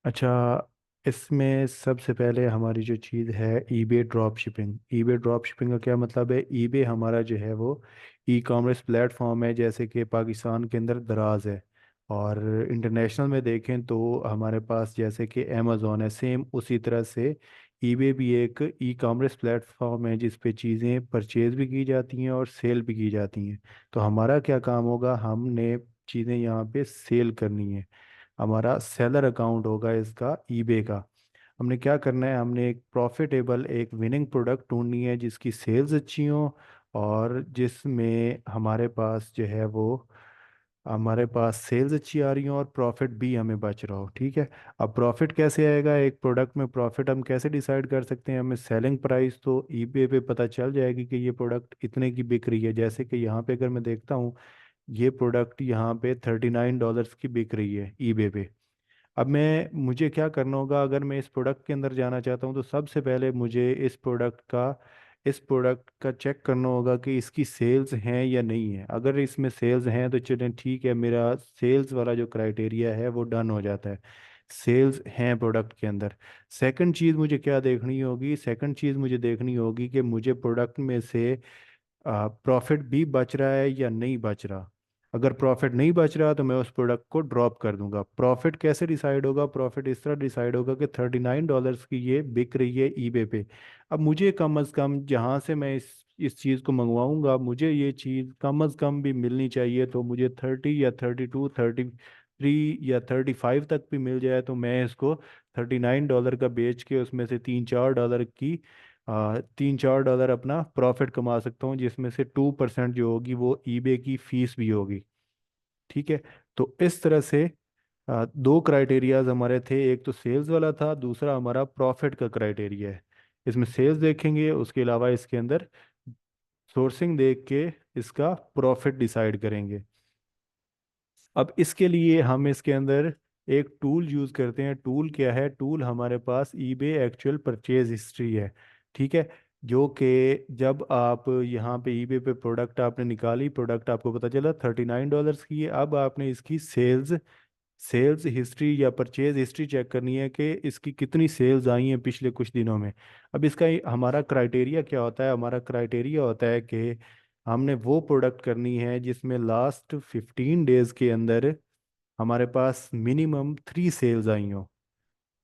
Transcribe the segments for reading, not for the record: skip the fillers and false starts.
अच्छा, इसमें सबसे पहले हमारी जो चीज़ है eBay drop shipping. EBay drop shipping का क्या मतलब है? ईबे हमारा जो है वो ई कॉमर्स प्लेटफॉर्म है, जैसे कि पाकिस्तान के अंदर दराज है। और इंटरनेशनल में देखें तो हमारे पास जैसे कि अमेज़ॉन है, सेम उसी तरह से ईबे भी एक ई कॉमर्स प्लेटफॉर्म है जिस पे चीज़ें परचेज भी की जाती हैं और सेल भी की जाती हैं। तो हमारा क्या काम होगा, हमने चीज़ें यहाँ पे सेल करनी है। हमारा सेलर अकाउंट होगा इसका ईबे का। हमने क्या करना है, हमने एक प्रॉफिटेबल एक विनिंग प्रोडक्ट ढूंढनी है जिसकी सेल्स अच्छी हो और जिसमें हमारे पास जो है वो हमारे पास सेल्स अच्छी आ रही हो और प्रॉफिट भी हमें बच रहा हो। ठीक है। अब प्रॉफिट कैसे आएगा एक प्रोडक्ट में? प्रॉफिट हम कैसे डिसाइड कर सकते हैं? हमें सेलिंग प्राइस तो ईबे पे पता चल जाएगी कि ये प्रोडक्ट इतने की बिक रही है। जैसे कि यहाँ पे अगर मैं देखता हूँ, ये प्रोडक्ट यहाँ पे $39 की बिक रही है ईबे पे। अब मुझे क्या करना होगा, अगर मैं इस प्रोडक्ट के अंदर जाना चाहता हूँ तो सबसे पहले मुझे इस प्रोडक्ट का चेक करना होगा कि इसकी सेल्स हैं या नहीं है। अगर इसमें सेल्स हैं तो चलें ठीक है, मेरा सेल्स वाला जो क्राइटेरिया है वो डन हो जाता है। सेल्स हैं प्रोडक्ट के अंदर। सेकंड चीज़ मुझे देखनी होगी कि मुझे प्रोडक्ट में से प्रॉफिट भी बच रहा है या नहीं बच रहा। अगर प्रॉफिट नहीं बच रहा तो मैं उस प्रोडक्ट को ड्रॉप कर दूंगा। प्रॉफिट कैसे डिसाइड होगा? प्रॉफिट इस तरह डिसाइड होगा कि $39 की ये बिक रही है ईबे पे। अब मुझे कम अज़ कम जहाँ से मैं इस चीज़ को मंगवाऊंगा, मुझे ये चीज़ कम अज़ कम भी मिलनी चाहिए। तो मुझे 30 या 32, 33 या 35 तक भी मिल जाए तो मैं इसको $39 का बेच के उसमें से $3-4 अपना प्रॉफिट कमा सकता हूँ, जिसमें से 2% जो होगी वो ईबे की फीस भी होगी। ठीक है। तो इस तरह से दो क्राइटेरियाज हमारे थे, एक तो सेल्स वाला था, दूसरा हमारा प्रॉफिट का क्राइटेरिया है। इसमें सेल्स देखेंगे, उसके अलावा इसके अंदर सोर्सिंग देख के इसका प्रॉफिट डिसाइड करेंगे। अब इसके लिए हम इसके अंदर एक टूल यूज करते हैं। टूल क्या है? टूल हमारे पास ईबे एक्चुअल परचेज हिस्ट्री है। ठीक है। जो कि जब आप यहाँ पे ईबे पे प्रोडक्ट आपने निकाली, प्रोडक्ट आपको पता चला $39 की है, अब आपने इसकी सेल्स सेल्स हिस्ट्री या परचेज हिस्ट्री चेक करनी है कि इसकी कितनी सेल्स आई हैं पिछले कुछ दिनों में। अब इसका हमारा क्राइटेरिया क्या होता है? हमारा क्राइटेरिया होता है कि हमने वो प्रोडक्ट करनी है जिसमें लास्ट 15 डेज के अंदर हमारे पास मिनिमम 3 सेल्स आई हो।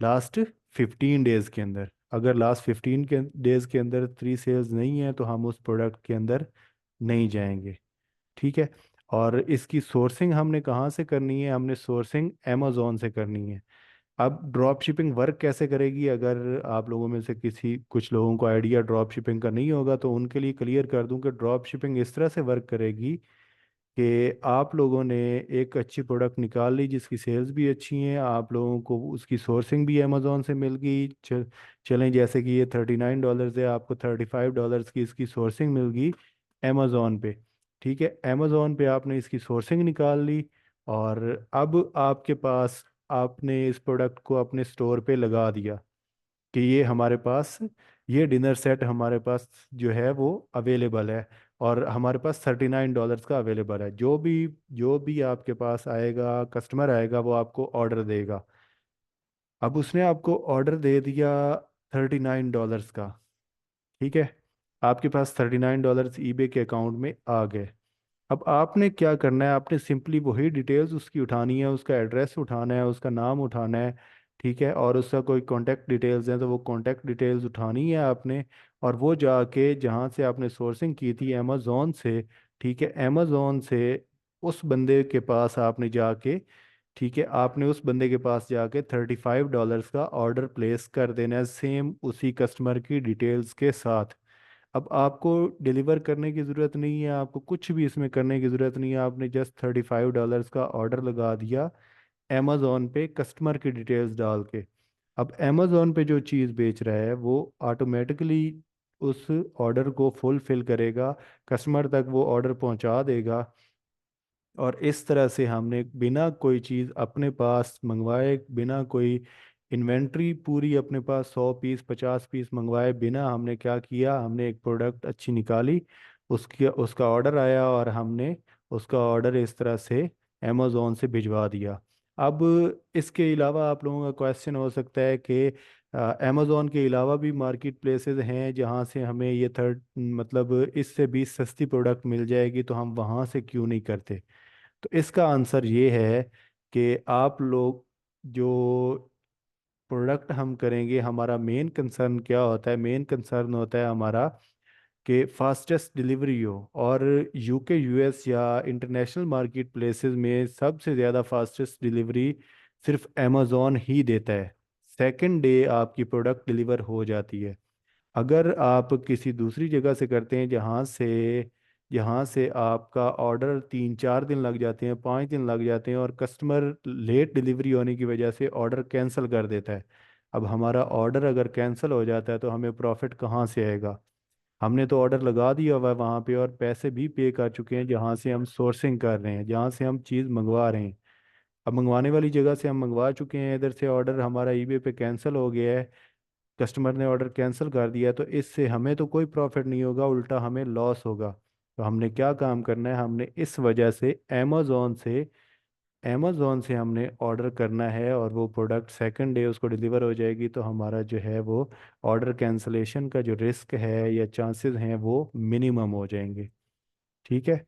लास्ट 15 डेज के अंदर, अगर लास्ट 15 डेज के अंदर 3 सेल्स नहीं है तो हम उस प्रोडक्ट के अंदर नहीं जाएंगे। ठीक है। और इसकी सोर्सिंग हमने कहाँ से करनी है? हमने सोर्सिंग अमेजोन से करनी है। अब ड्रॉप शिपिंग वर्क कैसे करेगी? अगर आप लोगों में से किसी कुछ लोगों को आइडिया ड्रॉप शिपिंग का नहीं होगा तो उनके लिए क्लियर कर दूं कि ड्रॉप शिपिंग इस तरह से वर्क करेगी कि आप लोगों ने एक अच्छी प्रोडक्ट निकाल ली जिसकी सेल्स भी अच्छी हैं, आप लोगों को उसकी सोर्सिंग भी अमेजोन से मिल गई। चलें, जैसे कि ये $39 है, आपको $35 की इसकी सोर्सिंग मिल गई अमेजोन पे। ठीक है। अमेजोन पे आपने इसकी सोर्सिंग निकाल ली और अब आपके पास आपने इस प्रोडक्ट को अपने स्टोर पे लगा दिया कि ये हमारे पास ये डिनर सेट हमारे पास जो है वो अवेलेबल है और हमारे पास $39 का अवेलेबल है। जो भी आपके पास आएगा, कस्टमर आएगा, वो आपको ऑर्डर देगा। अब उसने आपको ऑर्डर दे दिया $39 का। ठीक है। आपके पास $39 ईबे के अकाउंट में आ गए। अब आपने क्या करना है? आपने सिंपली वही डिटेल्स उसकी उठानी है, उसका एड्रेस उठाना है, उसका नाम उठाना है। ठीक है। और उसका कोई कांटेक्ट डिटेल्स हैं तो वो कांटेक्ट डिटेल्स उठानी है आपने। और वो जाके जहाँ से आपने सोर्सिंग की थी अमेज़ॉन से, ठीक है, अमेज़ॉन से उस बंदे के पास आपने जाके, ठीक है, आपने उस बंदे के पास जाके $35 का ऑर्डर प्लेस कर देना है, सेम उसी कस्टमर की डिटेल्स के साथ। अब आपको डिलीवर करने की ज़रूरत नहीं है, आपको कुछ भी इसमें करने की ज़रूरत नहीं है, आपने जस्ट $35 का ऑर्डर लगा दिया अमेज़ॉन पे कस्टमर की डिटेल्स डाल के। अब अमेज़ॉन पे जो चीज़ बेच रहा है वो ऑटोमेटिकली उस ऑर्डर को फुलफिल करेगा, कस्टमर तक वो ऑर्डर पहुंचा देगा। और इस तरह से हमने बिना कोई चीज़ अपने पास मंगवाए, बिना कोई इन्वेंट्री पूरी अपने पास 100 पीस 50 पीस मंगवाए बिना, हमने क्या किया, हमने एक प्रोडक्ट अच्छी निकाली, उसकी उसका ऑर्डर आया और हमने उसका ऑर्डर इस तरह से अमेज़ॉन से भिजवा दिया। अब इसके अलावा आप लोगों का क्वेश्चन हो सकता है कि अमेज़ॉन के अलावा भी मार्केट प्लेसेस हैं जहां से हमें ये थर्ड मतलब इससे भी सस्ती प्रोडक्ट मिल जाएगी, तो हम वहां से क्यों नहीं करते। तो इसका आंसर ये है कि आप लोग जो प्रोडक्ट हम करेंगे, हमारा मेन कंसर्न क्या होता है, मेन कंसर्न होता है हमारा कि फास्टेस्ट डिलीवरी हो। और यूके यूएस या इंटरनेशनल मार्केट प्लेसेस में सबसे ज़्यादा फास्टेस्ट डिलीवरी सिर्फ अमेज़ॉन ही देता है। सेकंड डे आपकी प्रोडक्ट डिलीवर हो जाती है। अगर आप किसी दूसरी जगह से करते हैं जहाँ से आपका ऑर्डर 3-4 दिन लग जाते हैं, 5 दिन लग जाते हैं, और कस्टमर लेट डिलीवरी होने की वजह से ऑर्डर कैंसिल कर देता है। अब हमारा ऑर्डर अगर कैंसिल हो जाता है तो हमें प्रॉफिट कहाँ से आएगा। हमने तो ऑर्डर लगा दिया हुआ है वहाँ पे, और पैसे भी पे कर चुके हैं जहाँ से हम सोर्सिंग कर रहे हैं, जहाँ से हम चीज़ मंगवा रहे हैं। अब मंगवाने वाली जगह से हम मंगवा चुके हैं, इधर से ऑर्डर हमारा ईबे पे कैंसिल हो गया है, कस्टमर ने ऑर्डर कैंसिल कर दिया, तो इससे हमें तो कोई प्रॉफिट नहीं होगा, उल्टा हमें लॉस होगा। तो हमने क्या काम करना है, हमने इस वजह से अमेज़ॉन से हमने ऑर्डर करना है, और वो प्रोडक्ट सेकंड डे उसको डिलीवर हो जाएगी, तो हमारा जो है वो ऑर्डर कैंसलेशन का जो रिस्क है या चांसेस हैं वो मिनिमम हो जाएंगे। ठीक है।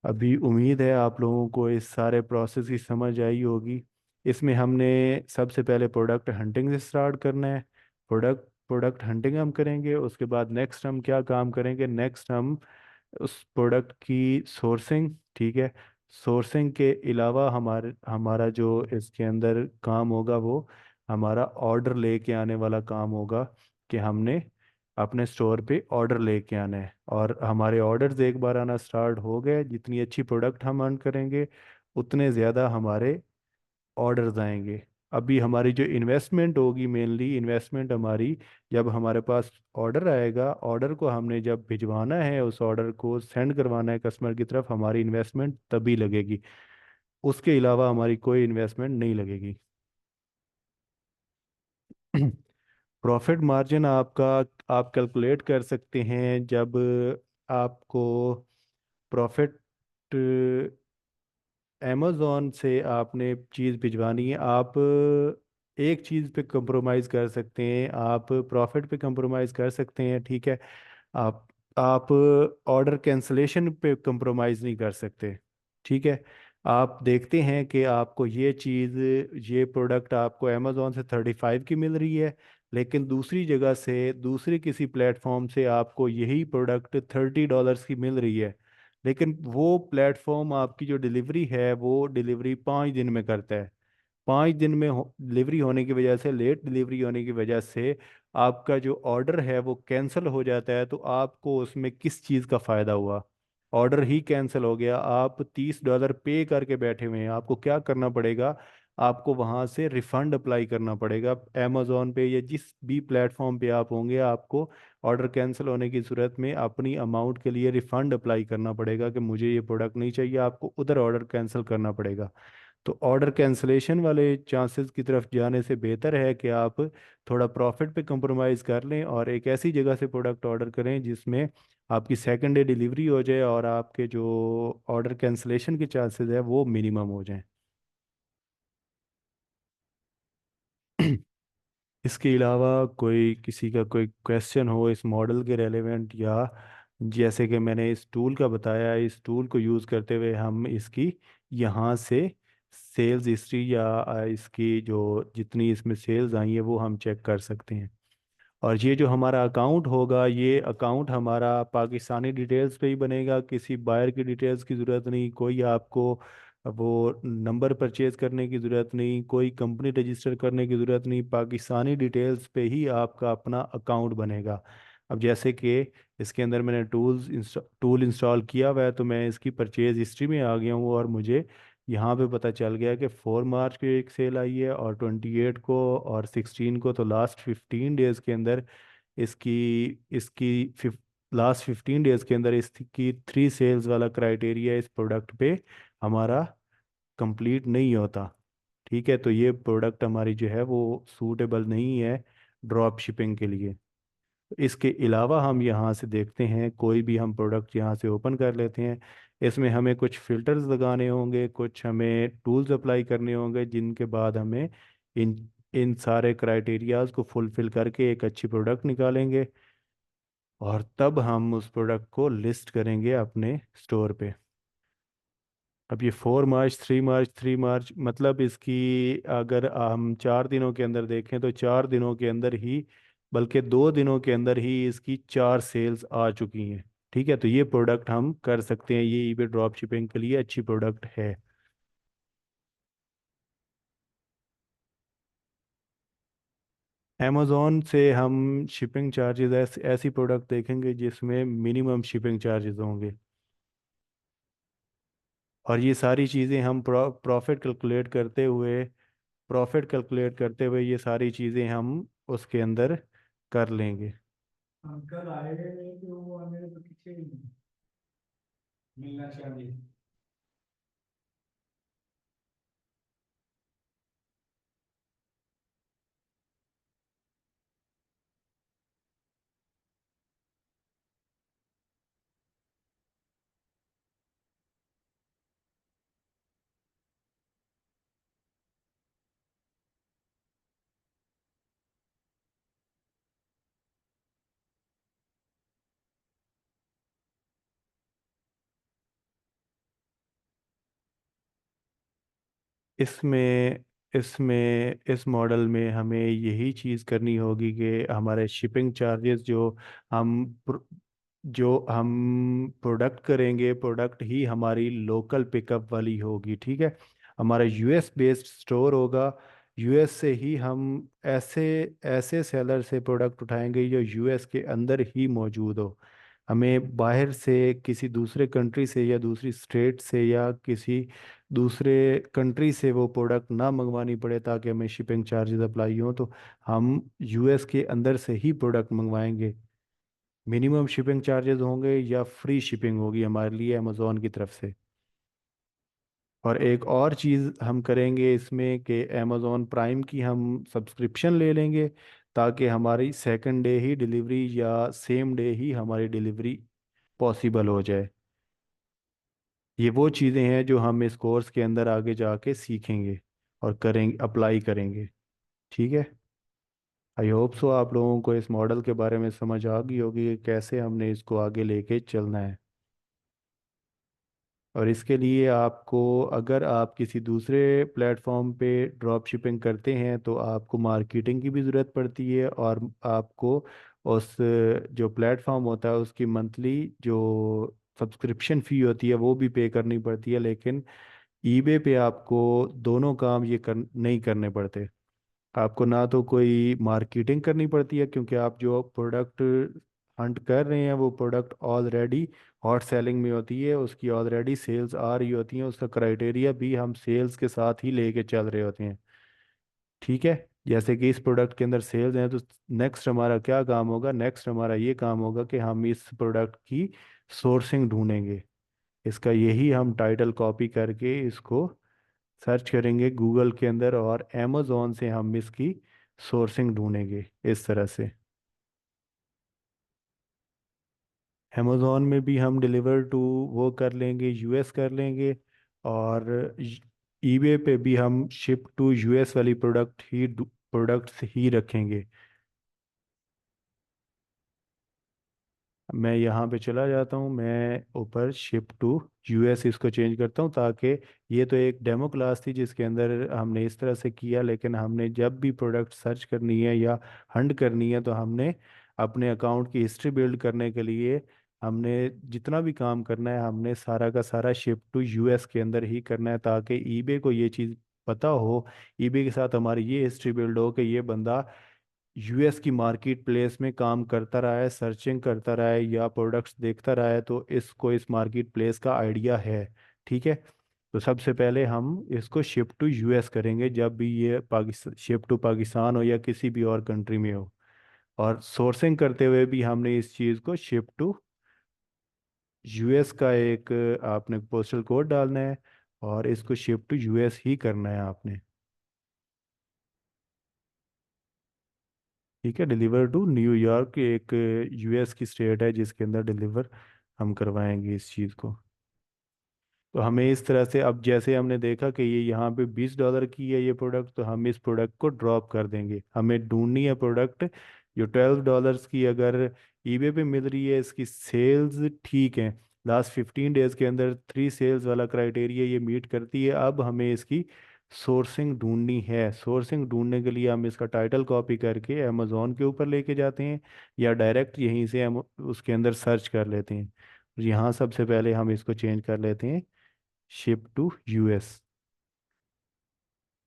अभी उम्मीद है आप लोगों को इस सारे प्रोसेस की समझ आई होगी। इसमें हमने सबसे पहले प्रोडक्ट हंटिंग से स्टार्ट करना है। प्रोडक्ट प्रोडक्ट हंटिंग हम करेंगे, उसके बाद नेक्स्ट हम क्या काम करेंगे, नेक्स्ट हम उस प्रोडक्ट की सोर्सिंग। ठीक है। सोर्सिंग के अलावा हमारे हमारा जो इसके अंदर काम होगा वो हमारा ऑर्डर लेके आने वाला काम होगा, कि हमने अपने स्टोर पे ऑर्डर लेके आना है। और हमारे ऑर्डर्स एक बार आना स्टार्ट हो गए, जितनी अच्छी प्रोडक्ट हम अर्न करेंगे उतने ज़्यादा हमारे ऑर्डर्स आएंगे। अभी हमारी जो इन्वेस्टमेंट होगी, मेनली इन्वेस्टमेंट हमारी, जब हमारे पास ऑर्डर आएगा, ऑर्डर को हमने जब भिजवाना है, उस ऑर्डर को सेंड करवाना है कस्टमर की तरफ, हमारी इन्वेस्टमेंट तभी लगेगी। उसके अलावा हमारी कोई इन्वेस्टमेंट नहीं लगेगी। प्रॉफिट मार्जिन आपका आप कैलकुलेट कर सकते हैं जब आपको प्रॉफिट अमेज़ॉन से आपने चीज़ भिजवानी है। आप एक चीज़ पे कंप्रोमाइज़ कर सकते हैं, आप प्रॉफिट पे कंप्रोमाइज़ कर सकते हैं। ठीक है। आप आप ऑर्डर कैंसलेशन पे कंप्रोमाइज़ नहीं कर सकते। ठीक है। आप देखते हैं कि आपको ये प्रोडक्ट आपको अमेज़ॉन से 35 की मिल रही है, लेकिन दूसरी जगह से दूसरे किसी प्लेटफॉर्म से आपको यही प्रोडक्ट $30 की मिल रही है, लेकिन वो प्लेटफॉर्म आपकी जो डिलीवरी है वो डिलीवरी 5 दिन में करता है। 5 दिन में डिलीवरी होने की वजह से, लेट डिलीवरी होने की वजह से आपका जो ऑर्डर है वो कैंसिल हो जाता है। तो आपको उसमें किस चीज़ का फ़ायदा हुआ। ऑर्डर ही कैंसिल हो गया, आप $30 पे करके बैठे हुए हैं। आपको क्या करना पड़ेगा, आपको वहाँ से रिफ़ंड अप्लाई करना पड़ेगा। अमेज़ॉन पे या जिस भी प्लेटफॉर्म पे आप होंगे, आपको ऑर्डर कैंसिल होने की सूरत में अपनी अमाउंट के लिए रिफ़ंड अप्लाई करना पड़ेगा, कि मुझे ये प्रोडक्ट नहीं चाहिए, आपको उधर ऑर्डर कैंसिल करना पड़ेगा। तो ऑर्डर कैंसलेशन वाले चांसेस की तरफ जाने से बेहतर है कि आप थोड़ा प्रॉफिट पे कंप्रोमाइज़ कर लें, और एक ऐसी जगह से प्रोडक्ट ऑर्डर करें जिसमें आपकी सेकंड डे डिलीवरी हो जाए, और आपके जो ऑर्डर कैंसलेशन के चांसेस है वो मिनिमम हो जाएं। इसके अलावा कोई किसी का कोई क्वेश्चन हो इस मॉडल के रेलेवेंट, या जैसे कि मैंने इस टूल का बताया, इस टूल को यूज़ करते हुए हम इसकी यहाँ से सेल्स हिस्ट्री या इसकी जो जितनी इसमें सेल्स आई है वो हम चेक कर सकते हैं। और ये जो हमारा अकाउंट होगा, ये अकाउंट हमारा पाकिस्तानी डिटेल्स पे ही बनेगा, किसी बायर की डिटेल्स की ज़रूरत नहीं, कोई आपको वो नंबर परचेज करने की ज़रूरत नहीं, कोई कंपनी रजिस्टर करने की ज़रूरत नहीं, पाकिस्तानी डिटेल्स पे ही आपका अपना अकाउंट बनेगा। अब जैसे कि इसके अंदर मैंने टूल इंस्टॉल किया हुआ है, तो मैं इसकी परचेज हिस्ट्री में आ गया हूँ, और मुझे यहाँ पे पता चल गया कि 4 मार्च को एक सेल आई है, और 28 को, और 16 को। तो लास्ट 15 डेज के अंदर इसकी इसकी लास्ट 15 डेज के अंदर इसकी 3 सेल्स वाला क्राइटेरिया इस प्रोडक्ट पे हमारा कंप्लीट नहीं होता। ठीक है। तो ये प्रोडक्ट हमारी जो है वो सूटेबल नहीं है ड्रॉप शिपिंग के लिए। इसके अलावा हम यहाँ से देखते हैं, कोई भी हम प्रोडक्ट यहाँ से ओपन कर लेते हैं। इसमें हमें कुछ फिल्टर्स लगाने होंगे, कुछ हमें टूल्स अप्लाई करने होंगे, जिनके बाद हमें इन इन सारे क्राइटेरियाज को फुलफिल करके एक अच्छी प्रोडक्ट निकालेंगे, और तब हम उस प्रोडक्ट को लिस्ट करेंगे अपने स्टोर पे। अब ये 4 मार्च, 3 मार्च, 3 मार्च, मतलब इसकी अगर हम 4 दिनों के अंदर देखें तो 4 दिनों के अंदर ही, बल्कि 2 दिनों के अंदर ही इसकी 4 सेल्स आ चुकी हैं। ठीक है, तो ये प्रोडक्ट हम कर सकते हैं, ये ईबे ड्रॉप शिपिंग के लिए अच्छी प्रोडक्ट है। अमेज़ॉन से हम शिपिंग चार्जेस ऐसी प्रोडक्ट देखेंगे जिसमें मिनिमम शिपिंग चार्जेस होंगे, और ये सारी चीज़ें हम प्रॉफिट कैलकुलेट करते हुए ये सारी चीज़ें हम उसके अंदर कर लेंगे। अंकल आए नहीं कि वो मेरे तो पीछे ही मिलना चाहिए। इसमें इसमें इस मॉडल में हमें यही चीज़ करनी होगी कि हमारे शिपिंग चार्जेस हम प्र- जो हम प्रोडक्ट करेंगे, प्रोडक्ट ही हमारी लोकल पिकअप वाली होगी। ठीक है, हमारा यूएस बेस्ड स्टोर होगा। यूएस से ही हम ऐसे ऐसे सेलर से प्रोडक्ट उठाएंगे जो यूएस के अंदर ही मौजूद हो। हमें बाहर से किसी दूसरे कंट्री से या दूसरी स्टेट से या किसी दूसरे कंट्री से वो प्रोडक्ट ना मंगवानी पड़े, ताकि हमें शिपिंग चार्जेस अप्लाई हो। तो हम यूएस के अंदर से ही प्रोडक्ट मंगवाएंगे। मिनिमम शिपिंग चार्जेस होंगे या फ्री शिपिंग होगी हमारे लिए अमेज़ॉन की तरफ से। और एक और चीज़ हम करेंगे इसमें कि अमेज़ॉन प्राइम की हम सब्सक्रिप्शन ले लेंगे, ताकि हमारी सेकंड डे ही डिलीवरी या सेम डे ही हमारी डिलीवरी पॉसिबल हो जाए। ये वो चीज़ें हैं जो हम इस कोर्स के अंदर आगे जाके सीखेंगे और करेंगे, अप्लाई करेंगे। ठीक है, आई होप सो आप लोगों को इस मॉडल के बारे में समझ आ गई होगी कि कैसे हमने इसको आगे लेके चलना है। और इसके लिए आपको, अगर आप किसी दूसरे प्लेटफॉर्म पे ड्रॉप शिपिंग करते हैं तो आपको मार्केटिंग की भी ज़रूरत पड़ती है, और आपको उस जो प्लेटफॉर्म होता है उसकी मंथली जो सब्सक्रिप्शन फ़ी होती है वो भी पे करनी पड़ती है। लेकिन ईबे पे आपको दोनों काम नहीं करने पड़ते। आपको ना तो कोई मार्केटिंग करनी पड़ती है, क्योंकि आप जो प्रोडक्ट हंट कर रहे हैं वो प्रोडक्ट ऑलरेडी हॉट सेलिंग में होती है, उसकी ऑलरेडी सेल्स आ रही होती हैं, उसका क्राइटेरिया भी हम सेल्स के साथ ही लेके चल रहे होते हैं। ठीक है, जैसे कि इस प्रोडक्ट के अंदर सेल्स हैं, तो नेक्स्ट हमारा क्या काम होगा, नेक्स्ट हमारा ये काम होगा कि हम इस प्रोडक्ट की सोर्सिंग ढूंढेंगे। इसका यही हम टाइटल कॉपी करके इसको सर्च करेंगे गूगल के अंदर, और अमेज़ॉन से हम इसकी सोर्सिंग ढूंढेंगे इस तरह से। अमेज़ॉन में भी हम डिलीवर टू वो कर लेंगे, यूएस कर लेंगे। और ईबे पे भी हम शिप टू यूएस वाली प्रोडक्ट्स ही रखेंगे। मैं यहाँ पे चला जाता हूँ, मैं ऊपर शिप टू यूएस इसको चेंज करता हूँ, ताकि ये तो एक डेमो क्लास थी जिसके अंदर हमने इस तरह से किया, लेकिन हमने जब भी प्रोडक्ट सर्च करनी है या हंड करनी है तो हमने अपने अकाउंट की हिस्ट्री बिल्ड करने के लिए हमने जितना भी काम करना है हमने सारा का सारा शिप टू यूएस के अंदर ही करना है, ताकि ईबे को ये चीज़ पता हो, ईबे के साथ हमारी ये हिस्ट्री बिल्ड हो कि ये बंदा यूएस की मार्केट प्लेस में काम करता रहा है, सर्चिंग करता रहा है या प्रोडक्ट्स देखता रहा है, तो इसको इस मार्केट प्लेस का आइडिया है। ठीक है, तो सबसे पहले हम इसको शिप टू यूएस करेंगे, जब भी ये पाकिस्तान, शिप टू पाकिस्तान हो या किसी भी और कंट्री में हो। और सोर्सिंग करते हुए भी हमने इस चीज़ को शिप टू यूएस का एक आपने पोस्टल कोड डालना है, और इसको शिप टू यूएस ही करना है आपने। ठीक है, डिलीवर टू न्यूयॉर्क एक यूएस की स्टेट है जिसके अंदर डिलीवर हम करवाएंगे इस चीज़ को। तो हमें इस तरह से, अब जैसे हमने देखा कि ये यहाँ पे $20 की है ये प्रोडक्ट, तो हम इस प्रोडक्ट को ड्रॉप कर देंगे। हमें ढूंढनी है प्रोडक्ट जो $12 की, अगर ईबे पे मिल रही है, इसकी सेल्स ठीक है, लास्ट 15 डेज के अंदर 3 सेल्स वाला क्राइटेरिया ये मीट करती है। अब हमें इसकी सोर्सिंग ढूंढनी है। सोर्सिंग ढूंढने के लिए हम इसका टाइटल कॉपी करके अमेजोन के ऊपर लेके जाते हैं, या डायरेक्ट यहीं से हम उसके अंदर सर्च कर लेते हैं। यहाँ सबसे पहले हम इसको चेंज कर लेते हैं, शिप टू यूएस,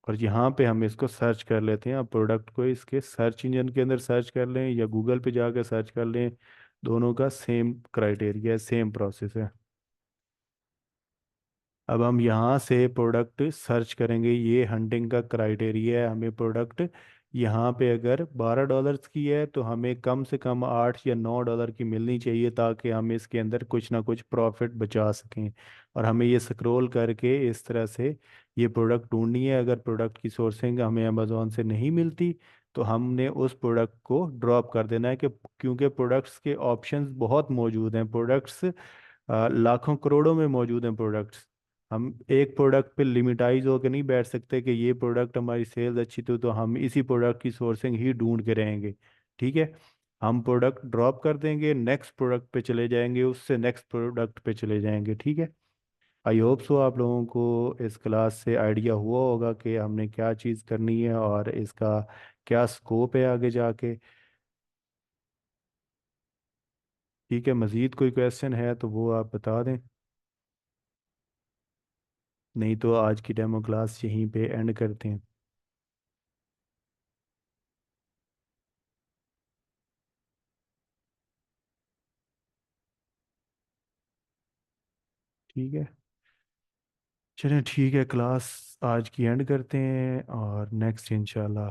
और यहाँ पे हम इसको सर्च कर लेते हैं। अब प्रोडक्ट को इसके सर्च इंजन के अंदर सर्च कर लें या गूगल पे जाकर सर्च कर लें, दोनों का सेम क्राइटेरिया है, सेम प्रोसेस है। अब हम यहाँ से प्रोडक्ट सर्च करेंगे, ये हंटिंग का क्राइटेरिया है। हमें प्रोडक्ट यहाँ पे अगर $12 की है तो हमें कम से कम $8 या $9 की मिलनी चाहिए, ताकि हम इसके अंदर कुछ ना कुछ प्रॉफिट बचा सकें। और हमें ये स्क्रॉल करके इस तरह से ये प्रोडक्ट ढूंढनी है। अगर प्रोडक्ट की सोर्सिंग हमें अमेजोन से नहीं मिलती तो हमने उस प्रोडक्ट को ड्रॉप कर देना है, कि क्योंकि प्रोडक्ट्स के ऑप्शंस बहुत मौजूद हैं। प्रोडक्ट्स लाखों करोड़ों में मौजूद हैं प्रोडक्ट्स। हम एक प्रोडक्ट पे लिमिटाइज होकर नहीं बैठ सकते कि ये प्रोडक्ट हमारी सेल्स अच्छी तो हम इसी प्रोडक्ट की सोर्सिंग ही ढूंढ के रहेंगे। ठीक है, हम प्रोडक्ट ड्रॉप कर देंगे, नेक्स्ट प्रोडक्ट पे चले जाएंगे, उससे नेक्स्ट प्रोडक्ट पे चले जाएंगे। ठीक है, आई होप सो आप लोगों को इस क्लास से आइडिया हुआ होगा कि हमने क्या चीज़ करनी है और इसका क्या स्कोप है आगे जाके। ठीक है, मज़ीद कोई क्वेश्चन है तो वो आप बता दें, नहीं तो आज की डेमो क्लास यहीं पे एंड करते हैं। ठीक है, चलें ठीक है, क्लास आज की एंड करते हैं और नेक्स्ट इंशाल्लाह